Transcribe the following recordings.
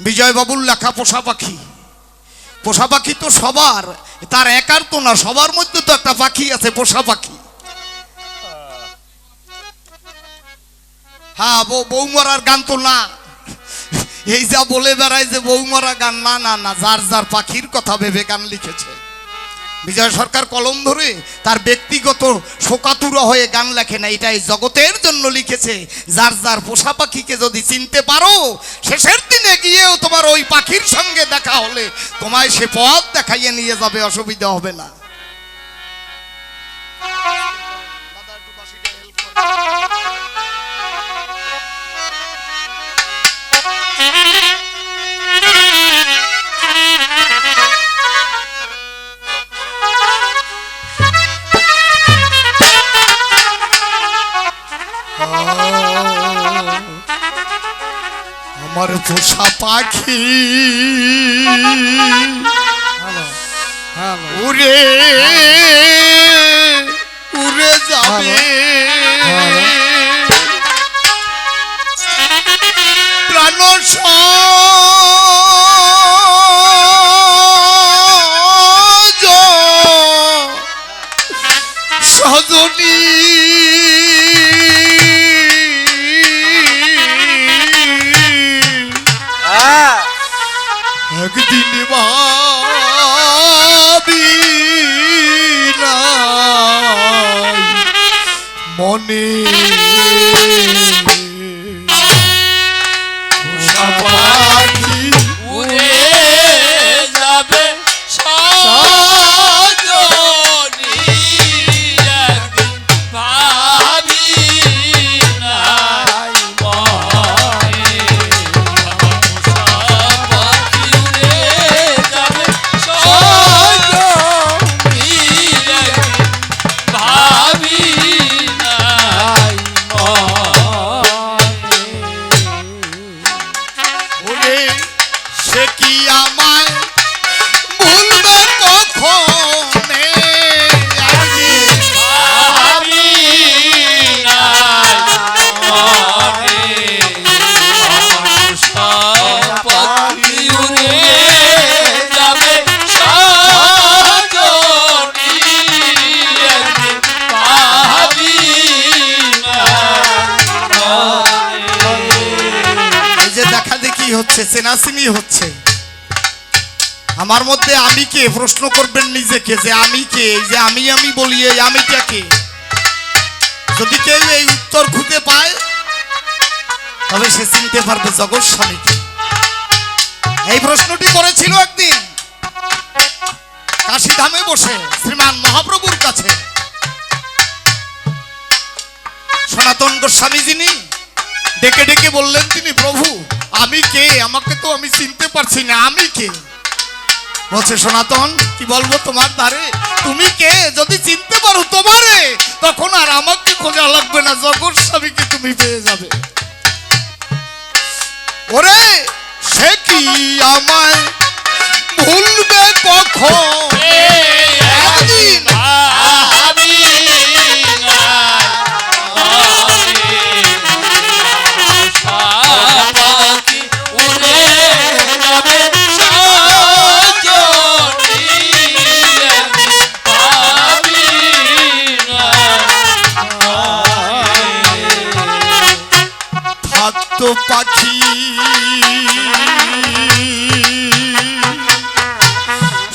বিজয় বাবুর লেখা পোষা পাখি। পোষা পাখি তো সবার, তার একার তো না, সবার মধ্যে তো একটা পাখি আছে পোষা পাখি। হ্যাঁ, বৌমরার গান তো না, এই যা বলে বেড়ায় যে বৌমরা গান, না না না, যার যার পাখির কথা ভেবে গান লিখেছে। বিজয় সরকার কলম ধরে তার ব্যক্তিগত শোকাতুরা হয়ে গান লেখে না, এটাই জগতের জন্য লিখেছে। যার যার পোষা পাখিকে যদি চিনতে পারো, শেষের দিনে গিয়েও তোমার ওই পাখির সঙ্গে দেখা হলে তোমায় সে পথ দেখাইয়ে নিয়ে যাবে, অসুবিধা হবে না। আমার পোষা পাখি উড়ে উড়ে যাবে, প্রাণ সজনী একদিন ভাবি মনে পাখি উড়ে যাবে সজনী, একদিন ভাবি নাই মনে। পাখি উড়ে যাবে সজনী, একদিন ভাবি নাই মনে। সে কি আমায় ভুলবে কখনে, ভাবি নাই মনে। পাখি উড়ে যাবে সজনী, একদিন ভাবি নাই মনে। এই যে দেখা দেখি হচ্ছে, চেনাচিনি হচ্ছে আমার মধ্যে। আমি কে প্রশ্ন করবেন নিজেকে, যে আমি কে? এই যে আমি আমি বলি, এই আমিটা কে? যদি কেউ এই উত্তর খুঁজে পায় তবে সে চিনতে পারবে জগৎ স্বামীকে। এই প্রশ্নটি করেছিল একদিন কাশীধামে বসে শ্রীমান মহাপ্রভুর কাছে সনাতন গোস্বামী, যিনি ডেকে ডেকে বললেন তিনি, প্রভু আমি কে? আমাকে তো আমি চিনতে পারছি না, আমি কে? বলছে সনাতন, কি বলবো তোমার দ্বারে, তুমি কে যদি চিনতে পারো তোমারে, তখন আর আমাকে খোঁজা লাগবে না, জগৎ স্বামীকে তুমি পেয়ে যাবে। ওরে সে কি আমায় ভুলবে কখন, একদিন ভাবি নাই মনে। পাখি উড়ে যাবে সজনী, একদিন ভাবি নাই মনে। থাকতো পাখি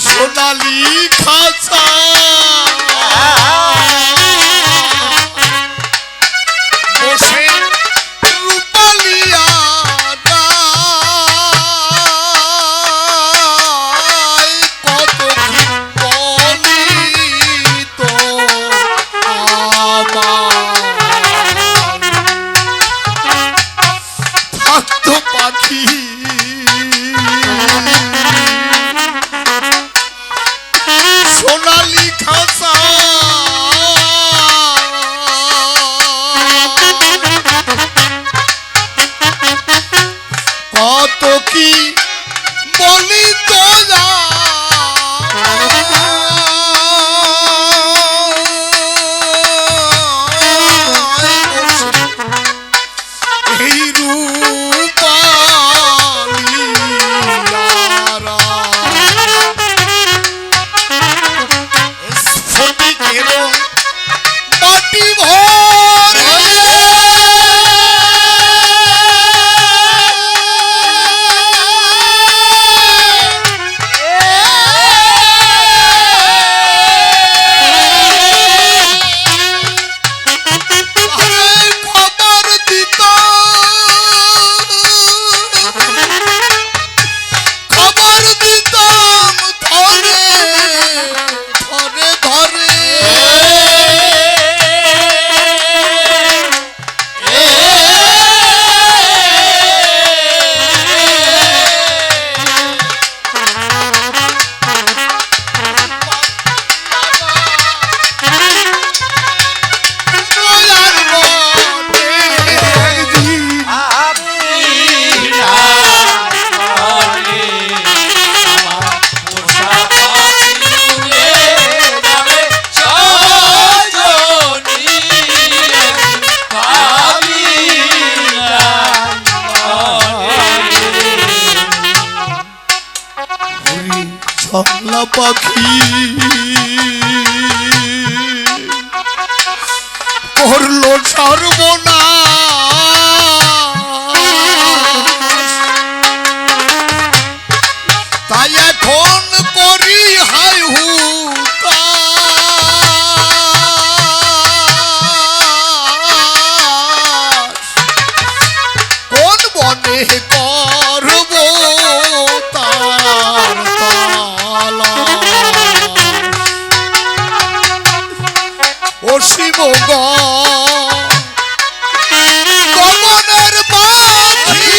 সোনালি খাঁচা, বসে রূপালিয়া গায়, কত কি বলি তো আমার। থাকতো পাখি সোনালি খাঁচা, কত কি বলি তো এই রূপালি বাংলা পাখি করলো সর্বনাশ, তাই এখন করি হাই হুতাশ, কোন বনে করব তার তালাশ। অসীম গগনের পাখি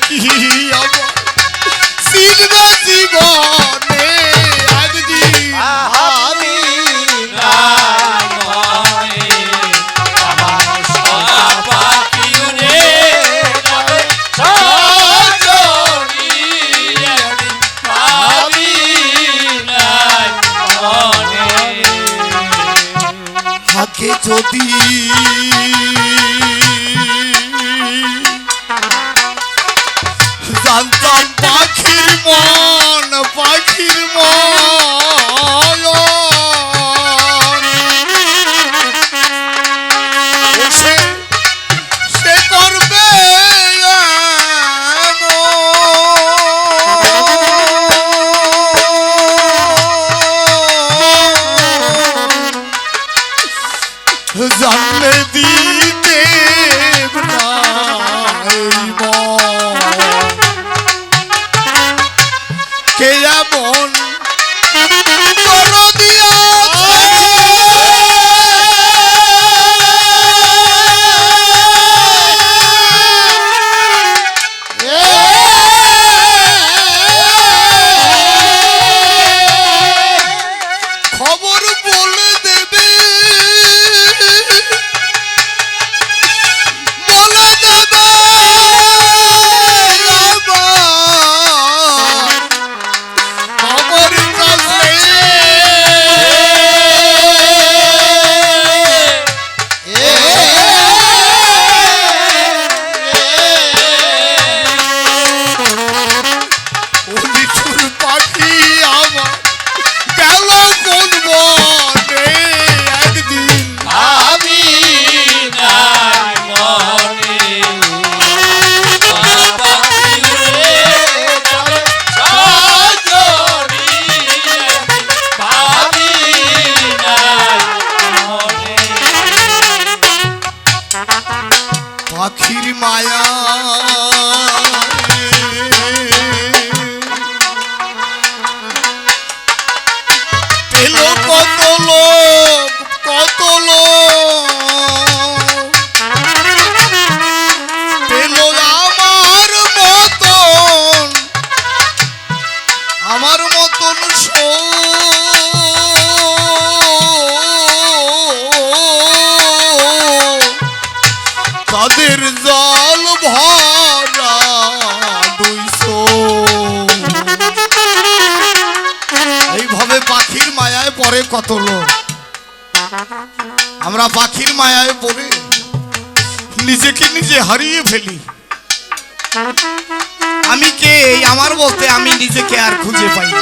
কি আমার সিলবে জীবনে একদিন আমি নাই মনে আমার সোনা পাখি উড়ে যাবে সজনী একদিন আমি নাই মনে হাকে যদি জানতাম পাখির মন সে করবে জানলে দিতে না এই মন। কে এমন দরদিয়া খবর বলে দেবে, বলে দেবে আমার কাছে নিঠুর পাখি আমার গেল কোন বনে একদিন আমি নাই মনে সোনা পাখি উড়ে যাবে সজনী আমি নাই মনে পাখির মায়া পেলো কত লোক পেলো আমার মতন তাদের জল ভরা 200 এইভাবে পাখির মায়ায় পড়ে কত লোক। আমরা পাখির মায়ায় পড়ে নিজেকে নিজে হারিয়ে ফেলি। আমি কে আমার বলতে আমি নিজেকে আর খুঁজে পাই না।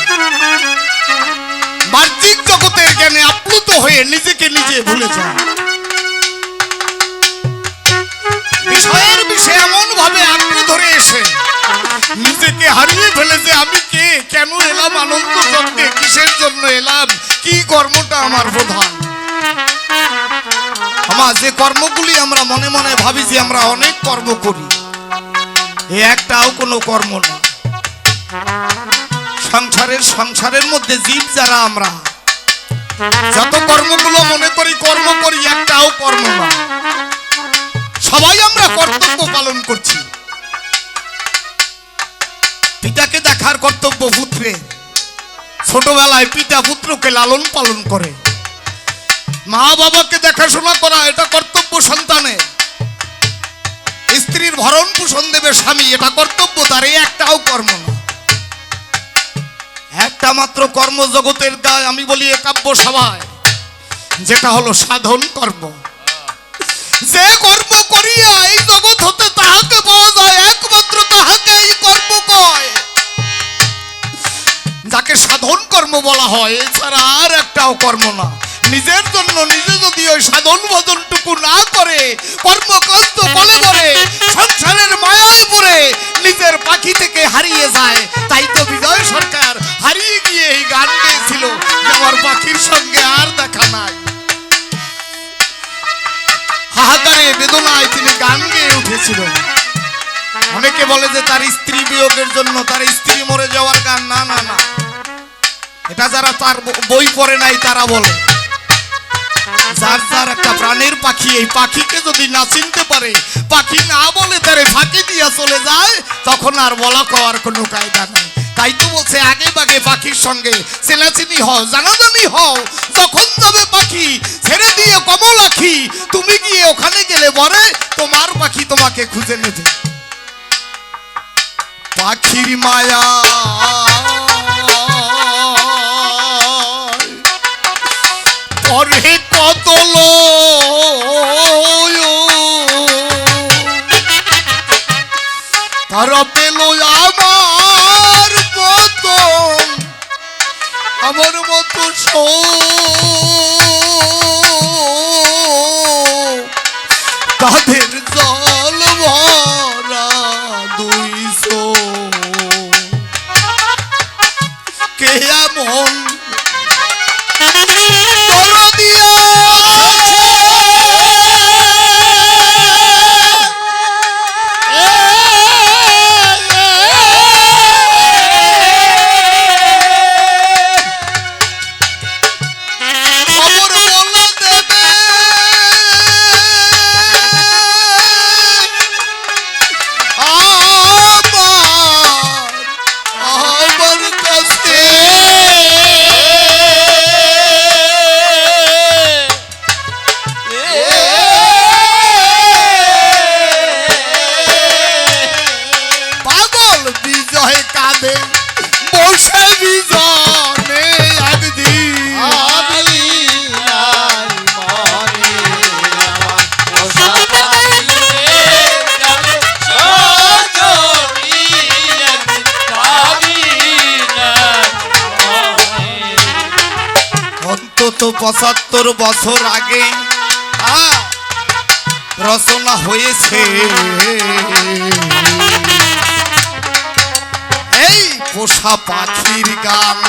বাহ্যিক জগতের জ্ঞানে আপ্লুত হয়ে নিজেকে নিজে ভুলে যায়। বিষয়ের বিষয়ে এমন ভাবে আঁকড়ে ধরে এসে নিজেকে হারিয়ে ফেলেছে। আমি কে, কেন এলাম আনন্দ করতে, কিসের জন্য এলাম, কি কর্মটা আমার প্রধান। আমার যে কর্মগুলি আমরা মনে মনে ভাবি যে আমরা অনেক কর্ম করি, এ একটাও কোনো কর্ম না। সংসারের মধ্যে জীব যারা আমরা যত কর্মগুলো মনে করি কর্ম করি, একটাও কর্ম না। সবাই আমরা কর্তব্য পালন করছি। পিতাকে দেখার কর্তব্য পুত্রে, ছোটবেলায় পিতা পুত্রকে লালন পালন করে। মা বাবাকে দেখাশোনা করা এটা কর্তব্য সন্তানের। স্ত্রীর ভরণ পোষণ দেবে স্বামী, এটা কর্তব্য তার। এই একটাও কর্ম না, একটা মাত্র কর্ম জগতের গায়ে আমি বলি এ কাব্য সভায়, যেটা হলো সাধন কর্ম। যে কর্ম করিয়া এই জগৎ হতে তাহাকে পাওয়া যায়, একমাত্র তাহাকে এই কর্ম কয়, যাকে সাধন কর্ম বলা হয়। এছাড়া আর একটাও কর্ম না। নিজের জন্য নিজে যদি ওই সাধন ভজনটুকু না করে, কর্মকাণ্ড বলে করে সংসারের মায়ায় পড়ে নিজের পাখি থেকে হারিয়ে যায়। তাই তো বিজয় সরকার হারিয়ে গিয়ে এই গান গেয়েছিল যে আমার পাখির সঙ্গে আর দেখা নাই। হাহাকারে বেদনায় তিনি গান গেয়ে উঠেছিল। অনেকে বলে যে তার স্ত্রী বিয়োগের জন্য তার স্ত্রী মরে যাওয়ার গান। না না না, এটা যারা তার বই পড়ে নাই তারা বলে। যার যার একটা প্রাণের পাখি, এই পাখিকে যদি না চিনতে পারে, পাখি না বলে তারে ফাঁকি দিয়া চলে যায়, তখন আর বলা কওয়ার কোনো কায়দা নেই। তাই তো বলছে আগে বাগে পাখির সঙ্গে চেনাচিনি হও, জানাজানি হও। যখন যাবে পাখি ছেড়ে দিয়ে কমল আখি, তুমি গিয়ে ওখানে গেলে বলে তোমার পাখি তোমাকে খুঁজে নেবে। পাখির মায়া পরে কত তারা পেল আমার মতো তাদের জল ভরা দুইশো কে এমন দিয়া তো ৭৫ বছর আগে রচনা হয়েছে এই পোষা পাখির গান।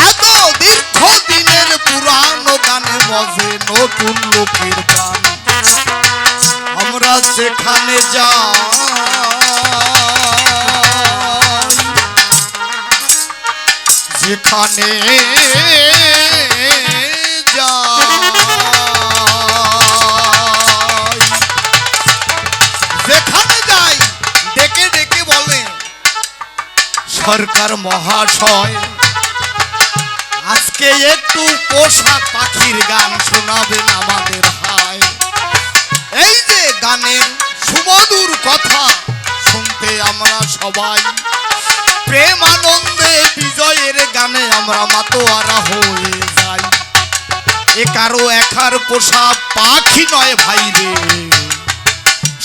এত দীর্ঘ দিনের পুরানো গানে মজে নতুন লোকের গান। আমরা যেখানে যাই যেখানে যাই ডেকে ডেকে বলে সরকার মহাশয় আজকে একটু পোষা পাখির গান শোনাবেন আমাদের। হায়, এই যে গানের সুমধুর কথা শুনতে আমরা সবাই প্রেম আনন্দে বিজয়ের গানে আমরা মাতোয়ারা হয়ে যাই। এ কারো একার পোষা পাখি নয় ভাই রে,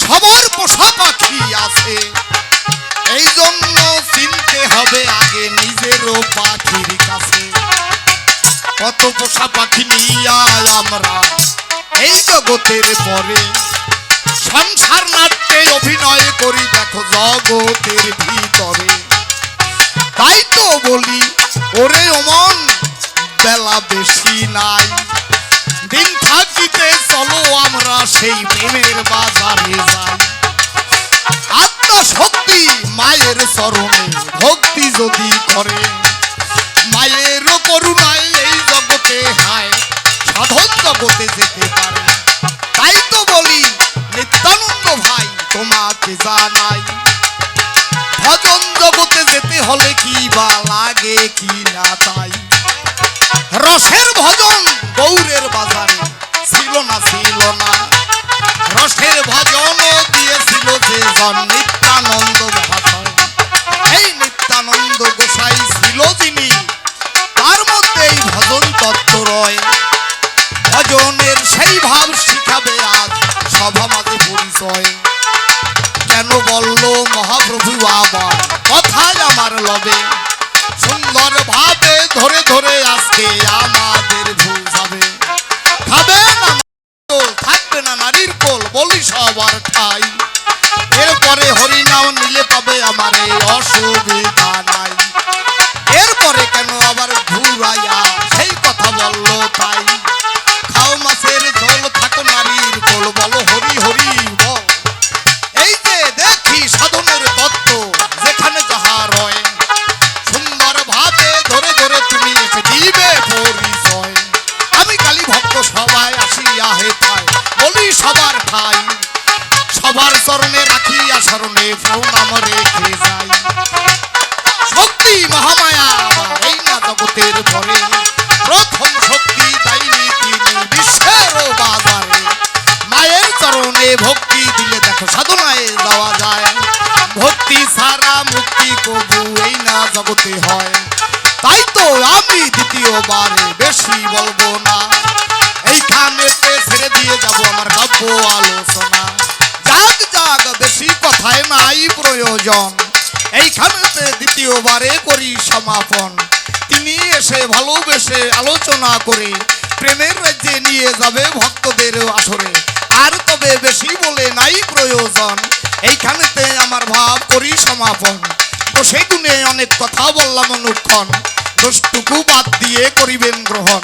সবার পোষা পাখি আছে। এই জন্য চিনতে হবে আগে নিজেরও পাখির কাছে। কত পোষা পাখি নিয়ে আমরা এই জগতের পরে সংসার নাট্যে অভিনয় করি দেখো জগতের ভিতরে। তাই তো বলি ওরে ওমন বেলা বেশি নাই, দিন থাকিতে চলো আমরা সেই প্রেমের বাজারে যাই। আত্মা শক্তি মায়ের চরণে ভক্তি যদি করে, মায়েরও করুণায় এই জগতে হায় সাধন জগতে যেতে পারে। তাই তো বলি বাজা নাই। ভজন জগতে যেতে হলে কি বা লাগে কি না তাই। রসের ভজন গৌরের বাজারে ছিল না ছিল না। রসের ভজনও দিয়েছিল যে জন নিত্যানন্দ মহাশয়। এই নিত্যানন্দ গোসাই ছিল যিনি, তার মধ্যে এই ভজন তত্ত্ব রয়। ভজনের সেই ভাব শিখাবে আজ সভা মাঝে পরিচয়। কেন বলল মহাপ্রভু আবার কথায় আমার লবে, সুন্দর ভাবে ধরে ধরে আজকে আমাদের বুঝাবে। খাবে না থাকবে না নারীর কোল বলি সবার ঠাই। এরপরে হরিনাম নিলে পাবে আমার এই অসুবিধা নাই। এরপরে কেন আবার ঘুরাইয়া সেই কথা বললো তাই। খাও মাছের ঝোল থাকো নারীর কোল বলো হরি হরি বল। এই যে দেখি সাধনের তত্ত্ব যেখানে যাহা রয়, সুন্দর ভাবে ধরে ধরে তুমি এসে দিবে পরিচয়। আমি কালী ভক্ত সবাই আসিয়া হে ঠাই বলি সবার ঠাই। সবার চরণে রাখিয়া স্মরণে প্রণাম রেখে যাই। শক্তি মহামায়া আমার এই না জগতের পরে, প্রথম শক্তি দাইনি তিনি বিশ্বের বাজারে। মায়ের চরণে ভক্তি দিলে দেখো সাধনায় যাওয়া যায়। ভক্তি ছাড়া মুক্তি কবু এই না জগতে হয়। তাই তো আমি দ্বিতীয়বারে বেশি বলবো না, এইখানেতে ছেড়ে দিয়ে যাব আমার কাব্য আলোচনা। জাগ জাগ বেশি কথায় নাই প্রয়োজন, এইখানেতে দ্বিতীয়বারে করি সমাপন। তিনি এসে ভালোবেসে আলোচনা করে প্রেমের রাজ্যে নিয়ে যাবে ভক্তদের আসরে। আর তবে বেশি বলে নাই প্রয়োজন, এইখানেতে আমার ভাব করি সমাপন। তো সেই গুণে অনেক কথা বললাম অনুক্ষণ, দোষটুকু বাদ দিয়ে করিবেন গ্রহণ।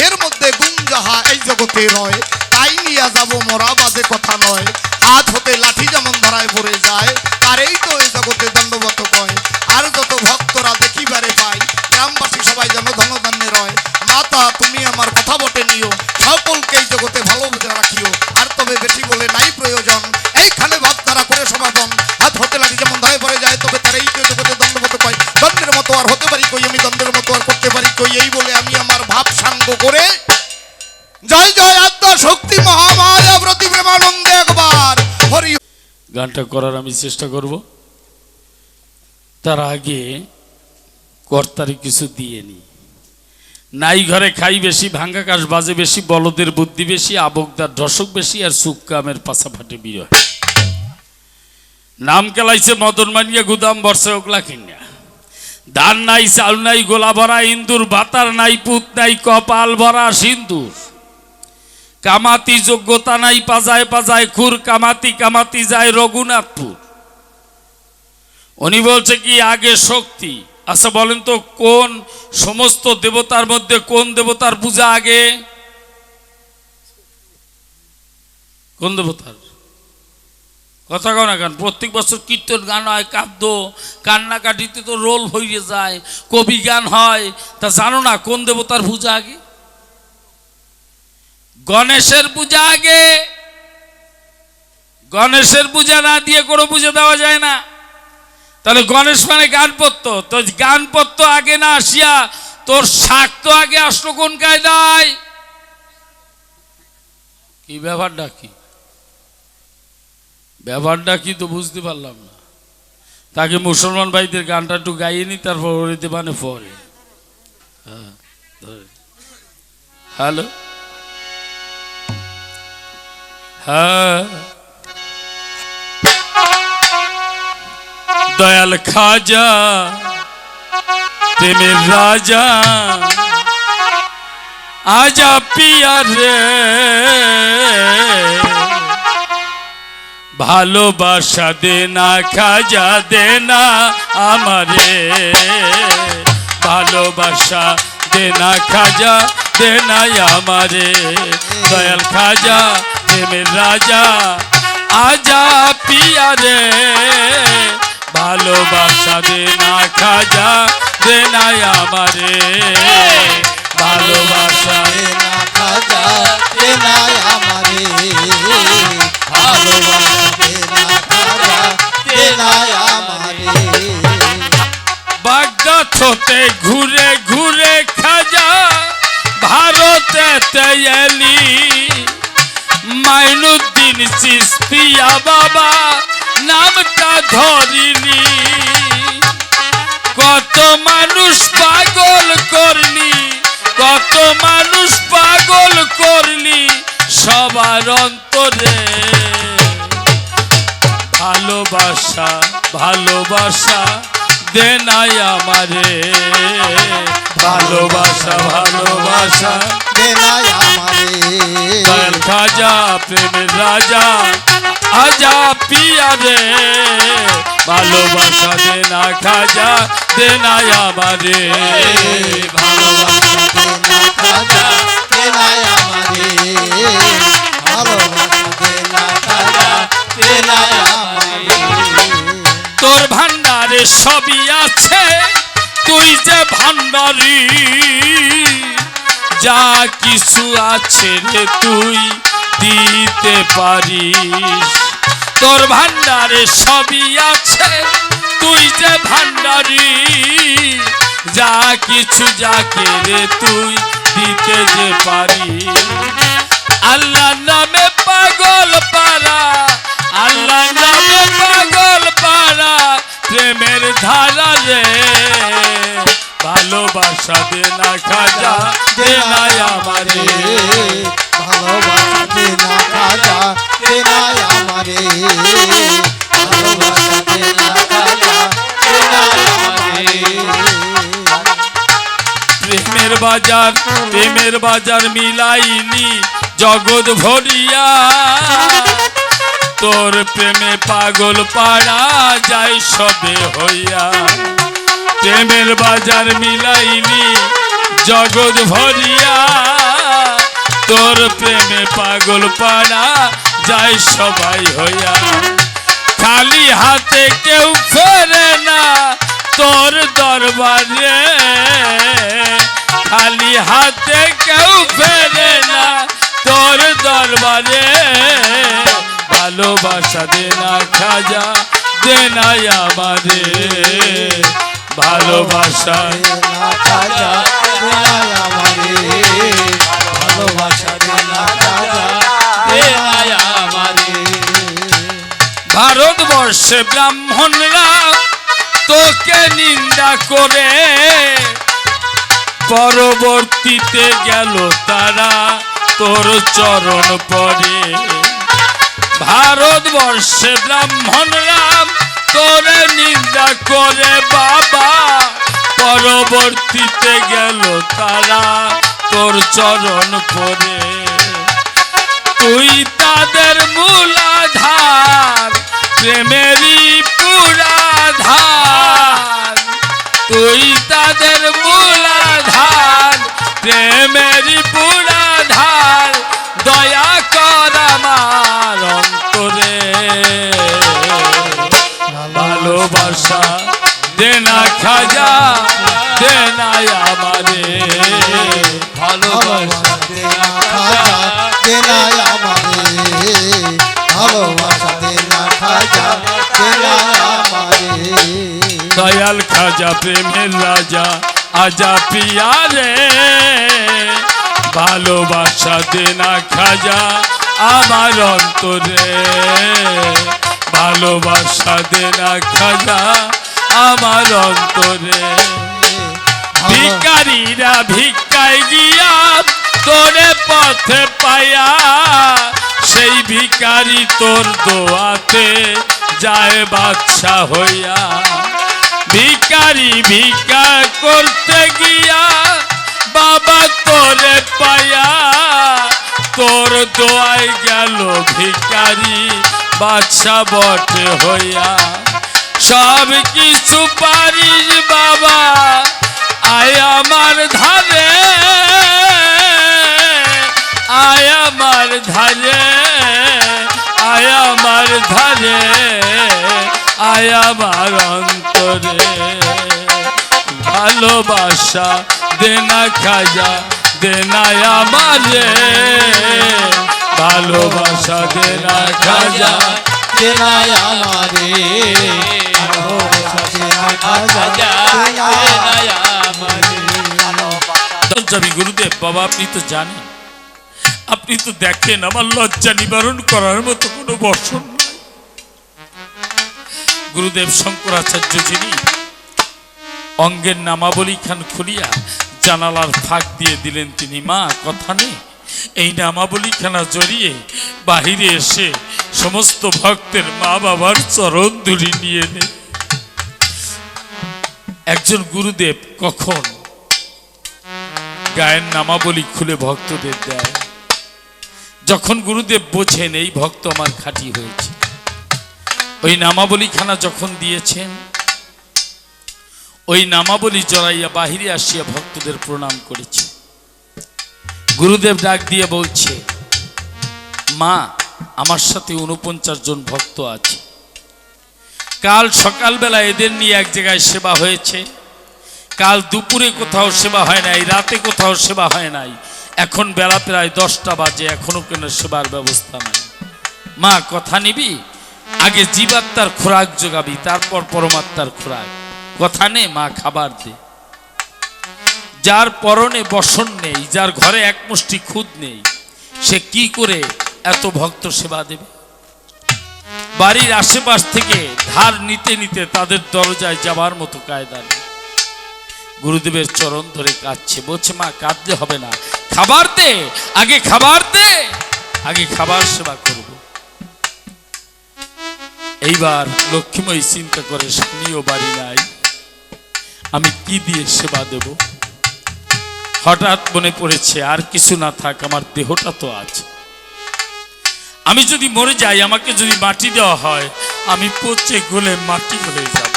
এর মধ্যে গুণ যাহা এই জগতে রয়, তাই নিয়ে যাব মরা বাজে কথা নয়। হাত হতে লাঠি যেমন ধরায় পড়ে যায়, তারেই তো এই জগতে দণ্ডবত কয়। আর যত ভক্তরা দেখিবারে পাই, গ্রামবাসী সবাই যেন ধনধান্যে রয়। মাতা তুমি আমার কথা বটে নিও, সকলকে এই জগতে ভালো বুঝে রাখিও। আর তবে বেশি বলে নাই প্রয়োজন, এইখানে ভাবধারা করে সমাপন। হাত হতে লাঠি যেমন ধরায় পড়ে যায়, তবে তারাই তো জগতে দণ্ডবত কয়। দণ্ডের মতো আর হতে পারি কই, আমি দণ্ডের মতো আর করতে পারি কই। এই বলে আমি আমার ভাব সাঙ্গ করে জয় জয় আদ্যা শক্তি মহামায়া প্রতি প্রেমানন্দে একবার হরি। গানটা করার আমি চেষ্টা করব। তার আগে কর্তারে কিছু দিয়ে নি। নাই ঘরে খাই বেশি, ভাঙ্গা কাশ বাজে বেশি, বলদের বুদ্ধি বেশি, আবগদার দশক বেশি, আর সুকামের পাশা ফাটে বিরয়। নাম কেলাইছে মদন মানিয়া গুদাম বর্ষে ওগলা কিনা। ধান নাই চাল নাই গোলা ভরা ইন্দুর, বাতার নাই পুত নাই কপাল ভরা সিন্দুর। কামাতি যোগ্যতা নাই পাজায় পাজায় খুর, কামাতি কামাতি যায় রঘুনাথপুর। উনি বলছে কি আগে শক্তি। আচ্ছা বলেন তো কোন সমস্ত দেবতার মধ্যে কোন দেবতার পূজা আগে? কোন দেবতার কথা কও না কেন? প্রত্যেক বছর কীর্তন গান হয়, কাব্য কান্নাকাটিতে তো রোল হয়ে যায়, কবি গান হয়। তা জানো না কোন দেবতার পূজা আগে? গণেশের পূজা আগে। গণেশের পূজা না দিয়ে কোনো পূজা দেওয়া যায় না। তাহলে গণেশ মানে গান পড়তো, তো গান পড়তো আগে না আসিয়া তোর শাক তো আগে আসলো কোন কায়দায়? কি ব্যাপারটা কি? ব্যাপারটা কি তো বুঝতে পারলাম না। তাকে মুসলমান ভাইদের গানটা একটু গাইয়ে নি, তারপর ওরিতে মানে পরে। হ্যাঁ হ্যালো হ্যাঁ দয়াল খাজা প্রেমের রাজা আজা পিয়া রে, ভালোবাসা দেনা খাজা দেনা আমারে, ভালোবাসা দেনা খাজা দেনা আমারে। দয়াল খাজা প্রেমের রাজা আজা পিয়া রে, ভালোবাসা দেনা খাজা দেনা আমারে, ভালোবাসা দেনা খাজা দেনা আমারে, ভালোবাসা দেনা খাজা ঘুরে ঘুরে খাজা ভারতে এলি মাইনুদ্দিন চিস্তিয়া বাবা নামটা ধরিলি কত মানুষ পাগল করলি কত মানুষ পাগল করলি সবার অন্তরে ভালোবাসা ভালোবাসা দে নাই আমারে ভালোবাসা ভালোবাসা দে নাই আমারে দয়াল খাজা প্রেমের রাজা আজা পিয়া রে ভালোবাসা দে না খাজা দে নাই আমারে ভালোবাসা দে না খাজা দে নাই আমারে ভালোবাসা দে না খাজা দে নাই আমারে তোর ভান্ডারে সবই আছে তুই যে ভান্ডারি যা কিছু আছে রে তুই দিতে পারিস তোর ভান্ডারে সবই আছে তুই যে ভান্ডারি যা কিছু যাকে রে তুই দিতে যে পারিস আল্লাহ নামে পাগল পারা আল্লাহ নামে পাগল পারা প্রেমের ধারা রে ভালোবাসা দে না খাজা দে না আমারে ভালোবাসা দে না খাজা দে নাই আমারে ভালোবাসা দে না খাজা দে নাই আমারে প্রেমের বাজার মিলাইনি জগৎ ভরিয়া তোর প্রেমে পাগল পাড়া যায় সবে হইয়া প্রেমের বাজার মিলাইনি জগৎ ভরিয়া তোর প্রেমে পাগল পাড়া যায় সবাই হইয়া খালি হাতে কেউ ফেরে না তোর দরবারে খালি হাতে কেউ ফেরে না তোর দরবারে ভালোবাসা দে না খাজা দে না আমারে ভালোবাসা দে না খাজা দে নাই আমারে ভালোবাসা দে না খাজা দে নাই আমারে ভারতবর্ষে ব্রাহ্মণরা তোকে নিন্দা করে পরবর্তীতে গেল তারা তোর চরণ পরে ভারতবর্ষে ব্রাহ্মণরা তোরে নিন্দা করে বাবা পরবর্তীতে গেল তারা তোর চরণ পরে তুই তাদের মূলাধার প্রেমেরই পুরাধার তুই তাদের মূলাধার প্রেমেরই পুরাধার দয়া কর আমার অন্তরে ভালোবাসা দে না খাজা দে না আমারে ভালোবাসা দে না খাজা দে নাই আমারে ভালোবাসা দে না খাজা দে নাই আমারে দয়াল খাজা প্রেমের রাজা আজা পিয়া রে ভালোবাসা দে না খাজা আমার অন্তরে ভালোবাসা দে না খাজা আমার অন্তরে ভিকারীরা ভিক্ষায় গিয়া তোরে পথে পায়া সেই ভিকারি তোর দোয়াতে যায় বাদশা হইয়া ভিকারি ভিক্ষা করতে গিয়া বাবা তোরে পায়া তোর দোয়ায় গেল ভিকারি বাদশা বটে হইয়া সব কিছু পারিস বাবা আয় আমার ধারে আয় আমার ধারে আয় আমার ধারে আয় আমার অন্তরে ভালোবাসা দে না খাজা দে না আমারে ভালোবাসা দে না খাজা দে নাই আমারে ভালোবাসা দে না খাজা দে নাই অন্তর্যামী গুরুদেব, বাবা আপনি তো জানেন, আপনি তো দেখেন আমার লজ্জা নিবারণ করার মতো কোনো বর্ষণ নাই। গুরুদেব শঙ্করাচার্য যিনি অঙ্গের নামাবলী খান খুলিয়া জানালার ফাঁক দিয়ে দিলেন, তিনি মা কথা নেই, এই নামাবলী খানা জড়িয়ে বাহিরে এসে সমস্ত ভক্তের মা বাবার চরণ ধুলি নিয়ে নে। একজন গুরুদেব কখন গায়ের নামাবলী খুলে ভক্তদের দেয়? যখন গুরুদেব বোঝেন এই ভক্ত আমার খাঁটি হয়েছে। ওই নামাবলী খানা যখন দিয়েছেন, ওই নামাবলী জড়াইয়া বাহিরে আসিয়া ভক্তদের প্রণাম করেছে। গুরুদেব ডাক দিয়ে বলছে, মা আমার সাথে 49 জন ভক্ত আছে, কাল সকালবেলা এদের নিয়ে এক জায়গায় সেবা হয়েছে, কাল দুপুরে কোথাও সেবা হয় নাই, রাতে কোথাও সেবা হয় নাই, এখন বেলা প্রায় 10টা বাজে, এখনো কেন সেবার ব্যবস্থা নাই। মা কথা নিবি, আগে জীবাত্মার খোরাক যোগাবি, তারপর পরমাত্মার খোরাক। কথা নে মা, খাবার দে। যার পরনে বসন নেই, যার ঘরে এক মুষ্টি খুদ নেই, সে কি করে এত ভক্ত সেবা দেবে? বাড়ির আশেপাশ থেকে ধার নিতে নিতে তাদের দরজায় যাবার মতো কায়দা নেই। গুরুদেবের চরণ ধরে কাঁদছে, বলছে মা কাঁদতে হবে না, খাবার দে, আগে খাবার দে, আগে খাবার সেবা করব। এইবার লক্ষ্মীময়ী চিন্তা করে, স্বামীও বাড়ি নাই, আমি কি দিয়ে সেবা দেব? হঠাৎ মনে পড়েছে আর কিছু না থাক, আমার দেহটা তো আছে, আমি যদি মরে যাই, আমাকে যদি মাটি দেওয়া হয়, আমি পচে গলে মাটি হয়ে যাব।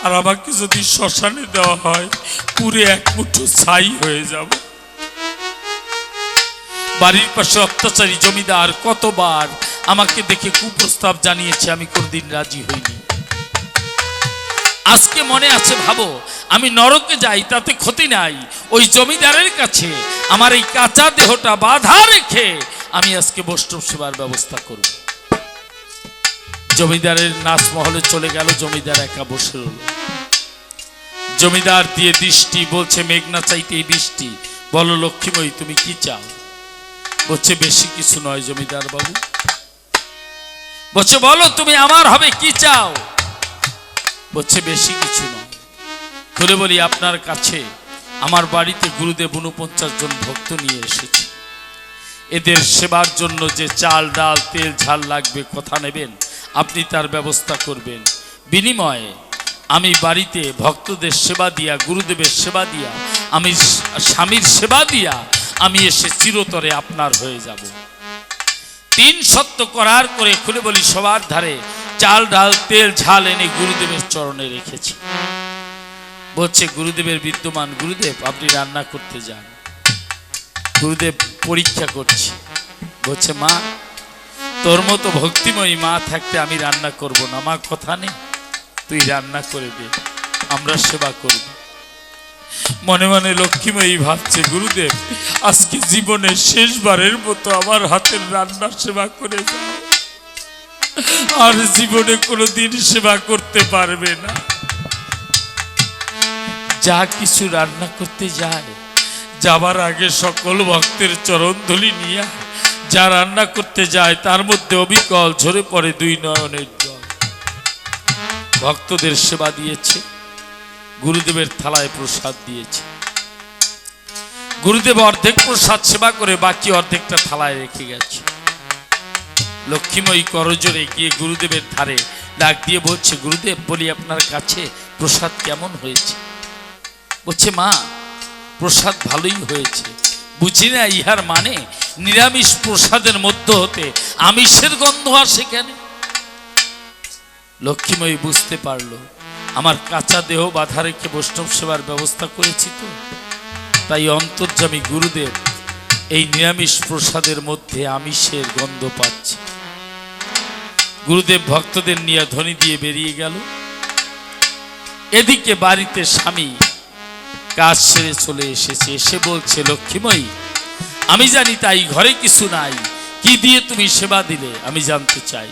আর আমাকে যদি শ্মশানে দেওয়া হয়, পুরে এক মুঠো ছাই হয়ে যাব। বাড়ির পাশে অত্যাচারী জমিদার কতবার আমাকে দেখে কুপ্রস্তাব জানিয়েছে, আমি কোনদিন রাজি হইনি। আজকে মনে আছে, ভাবো আমি নরকে যাই তাতে ক্ষতি নাই, ওই জমিদারের কাছে আমার এই কাঁচা দেহটা বাধা রেখে আমি আজকে বৈষ্ণব সেবার ব্যবস্থা করব। জমিদারের নাচ মহলে চলে গেল, জমিদার একা বসে রইল। জমিদার দিয়ে দৃষ্টি, বলছে মেঘনা চাইতে এই বৃষ্টি, বলো লক্ষ্মীময়ী তুমি কি চাও? বলছে বেশি কিছু নয় জমিদার বাবু। বলছে বলো তুমি আমার হবে কি চাও? বলছে বেশি কিছু নয়। খুলে বলি, আপনার কাছে আমার বাড়িতে গুরুদেব 49 জন ভক্ত নিয়ে এসেছে, এদের সেবার জন্য যে চাল ডাল তেল ঝাল লাগবে কথা নেবেন, আপনি তার ব্যবস্থা করবেন। বিনিময়ে আমি বাড়িতে ভক্তদের সেবা দিয়া, গুরুদেবের সেবা দিয়া, আমি স্বামীর সেবা দিয়া আমি এসে চিরতরে আপনার হয়ে যাব। 3 সত্য করার করে খুলে বলি সবার ধারে চাল ডাল তেল ঝাল এনে গুরুদেবের চরণে রেখেছি। বলছে গুরুদেবের বিদ্যমান, গুরুদেব আপনি রান্না করতে যান। গুরুদেব পরীক্ষা করছে, বলছে মা তোর মতো ভক্তিময়ী মা থাকতে আমি রান্না করব না। মা কথা নেই, তুই রান্না করে দে, আমরা সেবা করব। মনে মনে লক্ষ্মীময়ী ভাবছে, গুরুদেব আজকে জীবনের শেষবারের মতো আমার হাতের রান্নার সেবা করে যাও, আর জীবনে কোনোদিন সেবা করতে পারবে না। যা কিছু রান্না করতে যায়, যাবার আগে সকল ভক্তের চরণধুলি নিয়ে যা রান্না করতে যায়, তার মধ্যে অবিকল ঝরে পড়ে 2 নয়নের জল। ভক্তদের সেবা দিয়েছে, গুরুদেবের থালায় প্রসাদ দিয়েছে। গুরুদেব অর্ধেক প্রসাদ সেবা করে বাকি অর্ধেকটা থালায় রেখে গেছে। লক্ষ্মীময়ী করজোরে গিয়ে গুরুদেবের ধারে ডাক দিয়ে বলছে, গুরুদেব বলি আপনার কাছে প্রসাদ কেমন হয়েছে? বলছে মা প্রসাদ ভালোই হয়েছে। বুঝি না ইহার মানে নিরামিষ প্রসাদের মধ্য হতে আমিষের গন্ধ আসে কেন? লক্ষ্মীময়ী বুঝতে পারলো, আমার কাঁচা দেহ বাধা রেখে বৈষ্ণব সেবার ব্যবস্থা করেছি তো, তাই অন্তর্যামী গুরুদেব এই নিরামিষ প্রসাদের মধ্যে আমিষের গন্ধ পাচ্ছে। গুরুদেব ভক্তদের নিয়ে ধ্বনি দিয়ে বেরিয়ে গেল। এদিকে বাড়িতে স্বামী কাজ সেরে চলে এসেছে, এসে বলছে, লক্ষ্মীময়ী আমি জানি তাই ঘরে কিছু নাই, কি দিয়ে তুমি সেবা দিলে আমি জানতে চাই।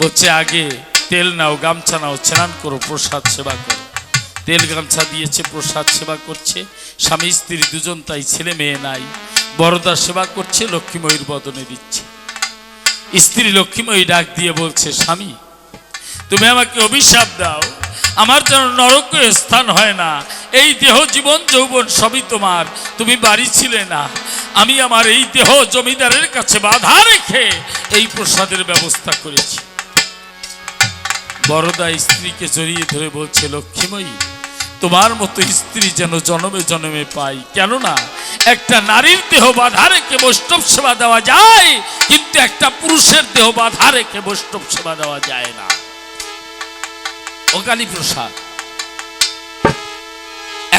বলছে আগে তেল নাও, গামছা নাও, স্নান করো, প্রসাদ সেবা করো। তেল গামছা দিয়েছে, প্রসাদ সেবা করছে। স্বামী স্ত্রী দুজন, তাই ছেলে মেয়ে নাই। বরদা সেবা করছে, লক্ষ্মীময়ীর বদনে দিচ্ছে। স্ত্রী লক্ষ্মীময়ী ডাক দিয়ে বলছে, স্বামী তুমি আমাকে অভিশাপ দাও, আমার যেন নরকে স্থান হয় না। এই দেহ জীবন যৌবন সবই তোমার, তুমি বাড়ি ছিলে না। আমি আমার এই দেহ জমিদারের কাছে বাধা রেখে এই প্রসাদের ব্যবস্থা করেছি। বরদা স্ত্রীকে জড়িয়ে ধরে বলছে, লক্ষ্মীময়ী তোমার মতো স্ত্রী যেন জনমে জনমে পাই। কেননা একটা নারীর দেহ বাধা রেখে বৈষ্ণব সেবা দেওয়া যায়, কিন্তু একটা পুরুষের দেহ বাধা রেখে বৈষ্ণব সেবা দেওয়া যায় না। অকালী প্রসাদ,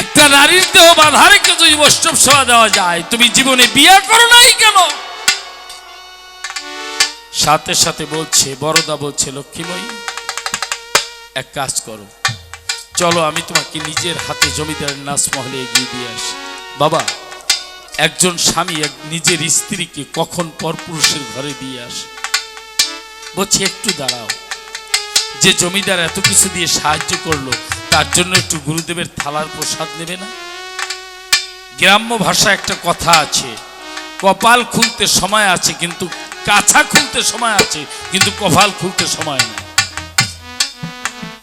একটা নারীর দেহ বাধা রেখে যদি বৈষ্ণব সেবা দেওয়া যায়, তুমি জীবনে বিয়ে করো নাই কেন? সাথে সাথে বলছে, বরদা বলছে, লক্ষ্মীময়ী এক কাজ করো, চলো আমি তোমাকে নিজের হাতে জমিদারের নাচমহলে এগিয়ে দিয়ে আসি। বাবা, একজন স্বামী নিজের স্ত্রীকে কখন পরপুরুষের ঘরে দিয়ে আসে? বলছে একটু দাঁড়াও, যে জমিদার এত কিছু দিয়ে সাহায্য করলো, তার জন্য একটু গুরুদেবের থালার প্রসাদ নেবে না? গ্রাম্য ভাষা একটা কথা আছে, কপাল খুলতে সময় আছে কিন্তু কাছা খুলতে সময় আছে, কিন্তু কপাল খুলতে সময় নেই।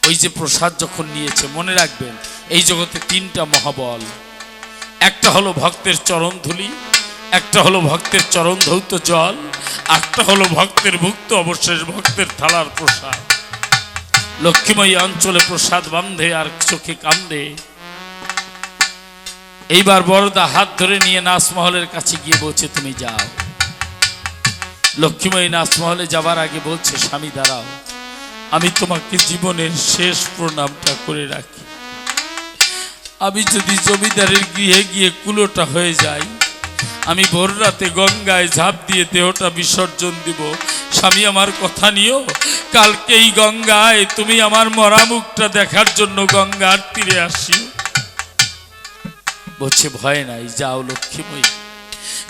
ওই যে প্রসাদ যখন নিয়েছে, মনে রাখবেন এই জগতে তিনটা মহাবল, একটা হলো ভক্তের চরণ ধুলি, একটা হলো ভক্তের চরণ ধৌত জল, একটা হলো ভক্তের ভুক্ত অবশেষ ভক্তের থালার প্রসাদ। লক্ষ্মীময়ী অঞ্চলে প্রসাদ বান্ধে আর চোখে কান্দে। এইবার বরদা হাত ধরে নিয়ে নাচমহলের কাছে গিয়ে বলছে, তুমি যাও। লক্ষ্মীময়ী নাচমহলে যাবার আগে বলছে, স্বামী দাঁড়াও, আমি তোমাকে জীবনের শেষ প্রণামটা করে রাখি। আমি যদি জমিদারের গৃহে গিয়ে কুলোটা হয়ে যাই, আমি ভোর রাতে গঙ্গায় ঝাঁপ দিয়ে দেহটা বিসর্জন দিব। স্বামী আমার কথা নিও, কালকে এই গঙ্গায় তুমি আমার মরা মুখটা দেখার জন্য গঙ্গার তীরে আসিও। বলছে ভয় নাই, যাও লক্ষ্মীময়ী।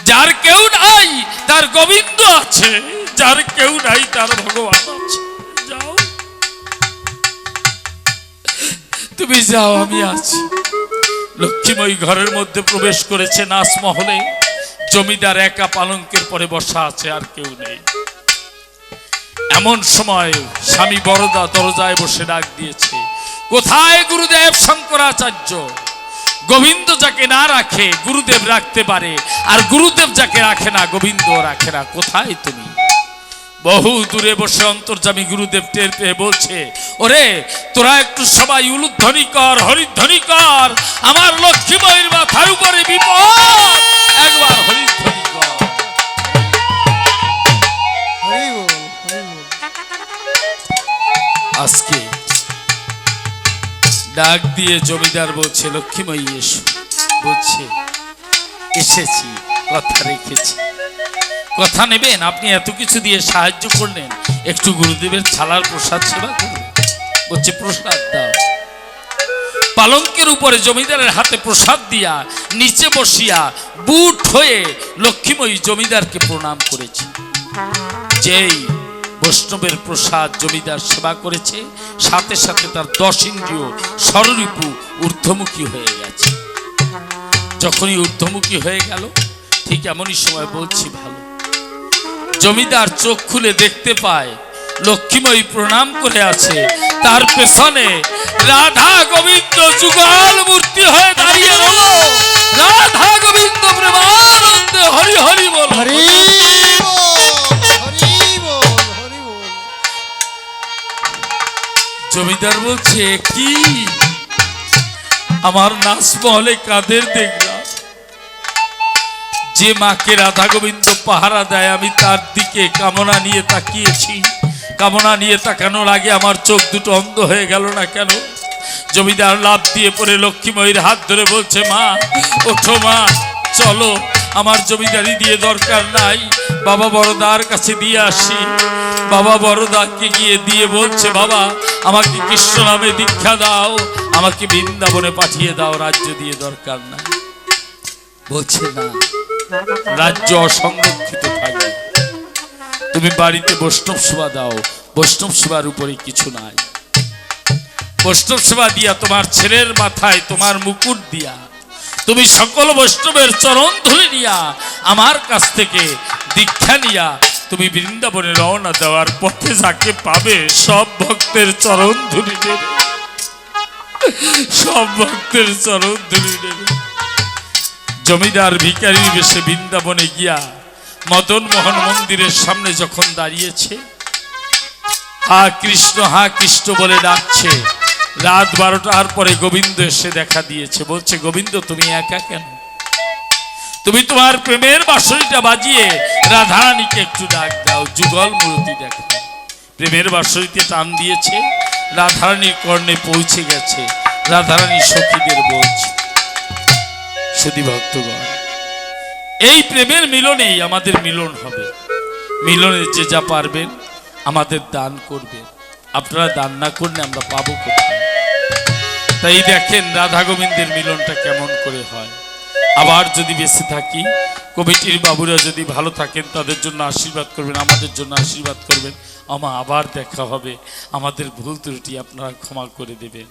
যার কেউ নাই তার গোবিন্দ আছে, যার কেউ নাই তার ভগবান আছে, যাও তুমি যাও, আমি আছি। লক্ষ্মীময়ী ঘরের মধ্যে প্রবেশ করেছে নাচমহলে। জমিদার একা পালঙ্কের পরে বসা আছে, আর কেউ নেই। এমন সময় স্বামী বরদা দরজায় বসে ডাক দিয়েছে, কোথায় গুরুদেব শঙ্করাচার্য? গোবিন্দ যাকে না রাখে গুরুদেব রাখতে পারে, আর গুরুদেব যাকে রাখে না গোবিন্দ রাখে না। কোথায় তুমি? বহু দূরে বসে অন্তর্যামী গুরুদেব টের পেয়ে বলছে, ওরে তোরা একটু সবাই উলুধ্বনি কর, হরিধ্বনি কর, আমার লক্ষ্মীময়ীর মাথার উপরে বিপদ, একবার হরিধ্বনি কর। আজকে ডাক দিয়ে জমিদার বলছে, লক্ষ্মীময়ী এসো। বলছে এসেছি, কথা রেখেছি। কথা নেবেন? আপনি এত কিছু দিয়ে সাহায্য করলেন, একটু গুরুদেবের থালার প্রসাদ সেবা করুন। বলছে প্রসাদ দাও। পালঙ্কের উপরে জমিদারের হাতে প্রসাদ দিয়া নিচে বসিয়া বুট হয়ে লক্ষ্মীময়ী জমিদারকে প্রণাম করেছে। যেই বৈষ্ণবের প্রসাদ জমিদার সেবা করেছে, সাথে সাথে তার 10 ইন্দ্রিয় স্বরূপু ঊর্ধ্বমুখী হয়ে গেছে। যখনই ঊর্ধ্বমুখী হয়ে গেল, ঠিক এমনই সময় বলছি ভালো, জমিদার চোখ খুলে দেখতে পায় লক্ষ্মীময়ী প্রণাম করে আছে, তার পেছনে রাধা গোবিন্দ যুগল মূর্তি হয়ে দাঁড়িয়ে রইল। রাধা গোবিন্দ প্রেমানন্দে হরি হরি বল, হরি জমিদার বলছে, কি আমার নাচমহলে কাদের দেখলাম? যে মাকে রাধা গোবিন্দ পাহারা দেয়, আমি তার দিকে কামনা নিয়ে তাকিয়েছি। কামনা নিয়ে তাকানোর আগে আমার চোখ দুটো অন্ধ হয়ে গেল না কেন? জমিদার লাফ দিয়ে পড়ে লক্ষ্মীময়ীর হাত ধরে বলছে, মা ওঠো, মা চলো, আমার জমিদারি দিয়ে দরকার নাই, বাবা বড়দার কাছে দিয়ে আসি। বাবা বড়দাকে গিয়ে দিয়ে বলছে, বাবা আমাকে কৃষ্ণ নামে দীক্ষা দাও, আমাকে বৃন্দাবনে পাঠিয়ে দাও, রাজ্য দিয়ে দরকার নাই। বলছে না, রাজ্য অসংরক্ষিত থাকবে, তুমি বাড়িতে বৈষ্ণব সেবা দাও, বৈষ্ণব সেবার উপরে কিছু নাই। বৈষ্ণব সেবা দিয়া, তোমার ছেলের মাথায় তোমার মুকুট দিয়া, তুমি সকল বৈষ্ণবের চরণ ধরে নিয়া, আমার কাছ থেকে দীক্ষা নিয়া তুমি বৃন্দাবনে রওনা দেওয়ার পথে যাকে পাবে সব ভক্তের চরণ ধরে নেবে, সব ভক্তের চরণ ধরে নেবে। জমিদার ভিখারির বেশে বৃন্দাবনে গিয়া মদন মোহন মন্দিরের সামনে যখন দাঁড়িয়েছে, হা কৃষ্ণ বলে ডাকছে। রাত 12টার পরে গোবিন্দ এসে দেখা দিয়েছে, বলছে গোবিন্দ তুমি একা কেন? তুমি তোমার প্রেমের বাঁশরিটা বাজিয়ে রাধারানীকে একটু ডাক দাও, যুগল মূর্তি দেখা। প্রেমের বাঁশরিতে টান দিয়েছে, রাধারানীর কর্ণে পৌঁছে গেছে, রাধারানী সখীদের বলছে। শুধু ভক্তগণ, এই প্রেমের মিলনেই আমাদের মিলন হবে। মিলনে যে যা পারবেন আমাদের দান করবেন, আপনারা দান না করলে আমরা পাবো কোথায়? তাই দেখেন রাধা গোবিন্দের মিলনটা কেমন করে হয়। আবার যদি বেঁচে থাকি, কমিটির বাবুরা যদি ভালো থাকেন তাদের জন্য আশীর্বাদ করবেন, আমাদের জন্য আশীর্বাদ করবেন। আবার দেখা হবে, আমাদের ভুল ত্রুটি আপনারা ক্ষমা করে দেবেন।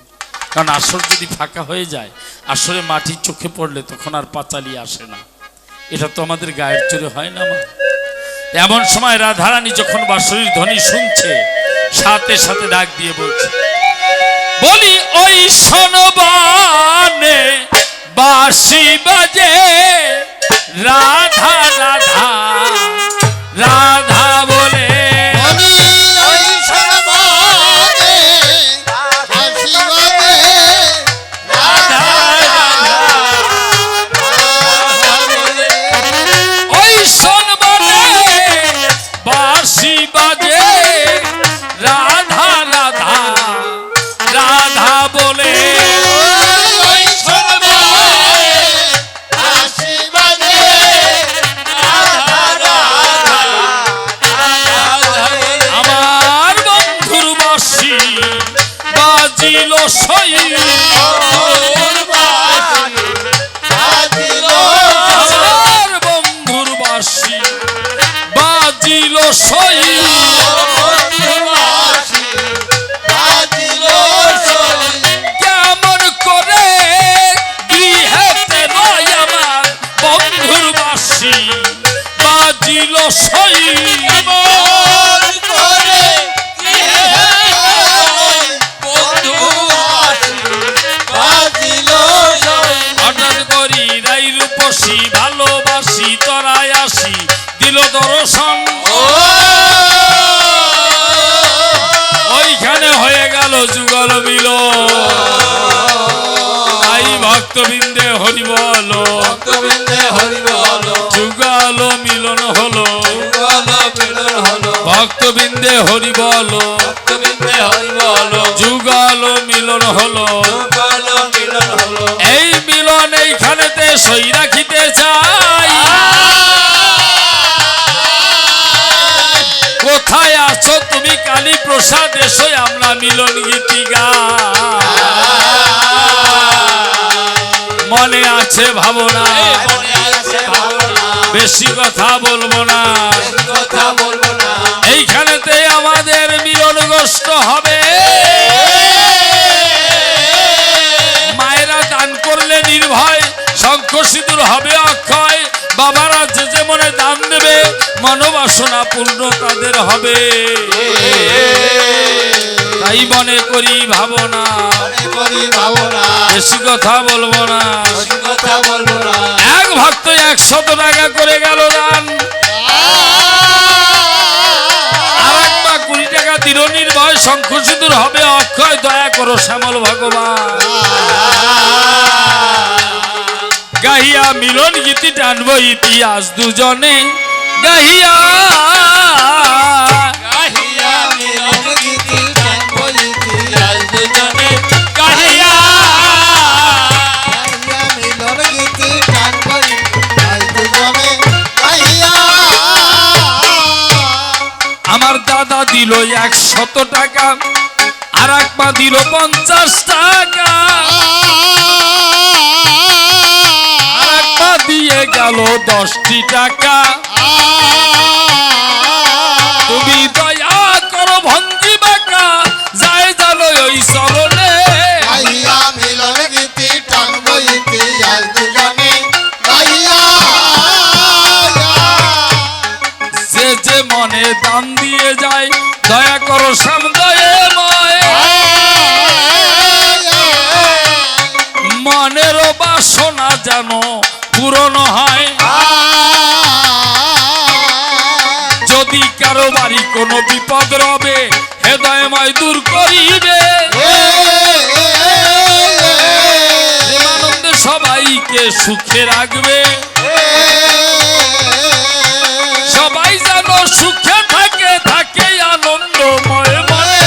কারণ আসর যদি ফাঁকা হয়ে যায়, আসরে মাটি চোখে পড়লে তখন আর পাঁচালি আসে না, এটা তো আমাদের গায়ের চোরে হয় না মা। এমন সময় রাধারানী যখন বাঁশরির ধ্বনি শুনছে, সাথে সাথে ডাক দিয়ে বলছে, বলি ওই সনবানে বাঁশি বাজে রাধা রাধা রাধা বলে, ওই সনবানে বাঁশি বাজে রাধা রাধা রাধা বলে, আমার বন্ধুর বাঁশি বাজিল সই, আমার বন্ধুর বাঁশি বাজিল সই, কেমন করে গৃহেতে নয় আমার বন্ধুর বাঁশি বাজিল সই, হঠাৎ করি রাই রূপসী ভালোবাসি তরাই আসি দিল দর্শন, ওইখানে হয়ে গেল যুগল মিল। তাই ভক্তবৃন্দে হরি বল, যুগল মিলন হলো, ভক্তবৃন্দে হরি বল, যুগল মিলন হলো। এই মিলন এইখানেতে সই রাখিতে চাই, কোথায় আছো তুমি কালী প্রসাদ এসো আমরা মিলন গীতি গাই। মনে আছে ভাবনা, বেশি কথা বলবো না, এইখানেতে আমাদের মিলন গোষ্ঠ হবে। মায়েরা দান করলে নির্ভয়, শঙ্খ সিঁদুর হবে অক্ষয়, বাবারা যে যে মনে দান দেবে মনোবাসনা পূর্ণ তাদের হবে। তাই মনে করি ভাবনা, বেশি কথা বলবো না। এক ভক্ত 100 টাকা করে গেল দান, আর এক মা 20 টাকা দিল নির্ভয়, শঙ্খ সিঁদুর হবে অক্ষয়, দয়া করো শ্যামল ভগবান। গাহিয়া মিলন গীতি টানব ইতিহাস দুজনে, গাহিয়া মিলন গীতি টানব ইতিহাস দুজনে, গাহিয়া মিলন গীতি টানব ইতিহাস দুজনে, গাহিয়া। আমার দাদা দিল 100 টাকা, আর এক মা দিল 50 টাকা, আর এক মা দিয়ে গেল 10টি টাকা। তুমি দয়া করো ভঙ্গি বাঁকা, যায় জানো ওই চরণে, দান দিয়ে যায়, দয়া করো শ্যামদয়াময়। মনেরও বাসনা যেন পূরণ হয়, যদি কারো বাড়ি কোনো বিপদ রবে হে দয়াময় দূর করিবে। প্রেমানন্দে সবাইকে সুখে রাখবে, সবাই যেন সুখে থাকে, থাকে আনন্দময় মনে।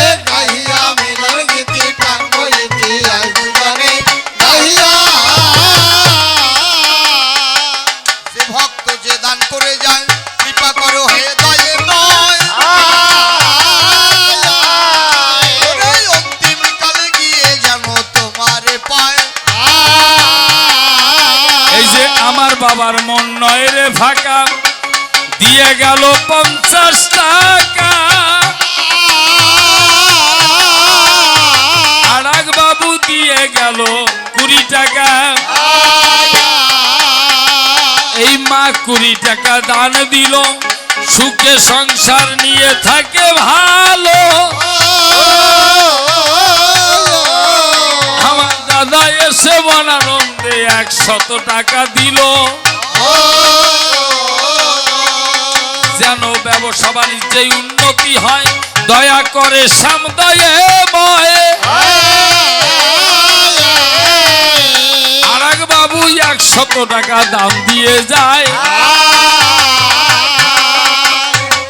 যে ভক্ত যে দান করে যায়, কৃপা করো হে দয়াময়। ওরে অন্তিম কালে গিয়ে যেন তোমারে পায়। এই যে আমার বাবার মন নয় রে ফাঁকা, দিয়ে গেল 50 টাকা। আরাক বাবু দিয়ে গেল 20 টাকা। এই মা 20 টাকা দান দিল, সুখে সংসার নিয়ে থাকে ভালো। আমার দাদা এসে মনানন্দে 100 টাকা দিল, যেন ব্যবসা বাণিজ্যে উন্নতি হয়, দয়া করে শ্যামদয়াময়। আরাক বাবু 100 টাকা দাম দিয়ে যায়,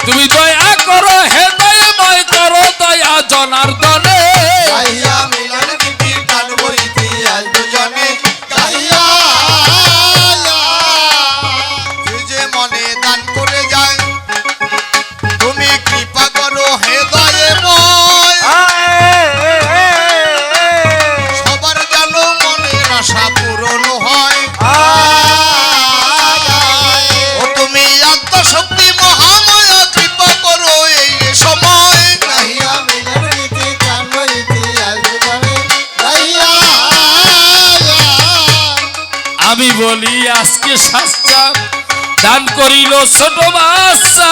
তুমি দয়া করো হে দয়াময়, করো দয়া জনার্দনে। যে মনে দান করে যায়, তুমি কৃপা করো হে দয়াময়। সবার যেন মনের আশা পূরণ হয়। ও তুমি আত্মশক্তি মহামায়া, কৃপা করো এই সময়। আমি বলি আজকে শাস্ত্রা দান করিল ছোট বাচ্চা,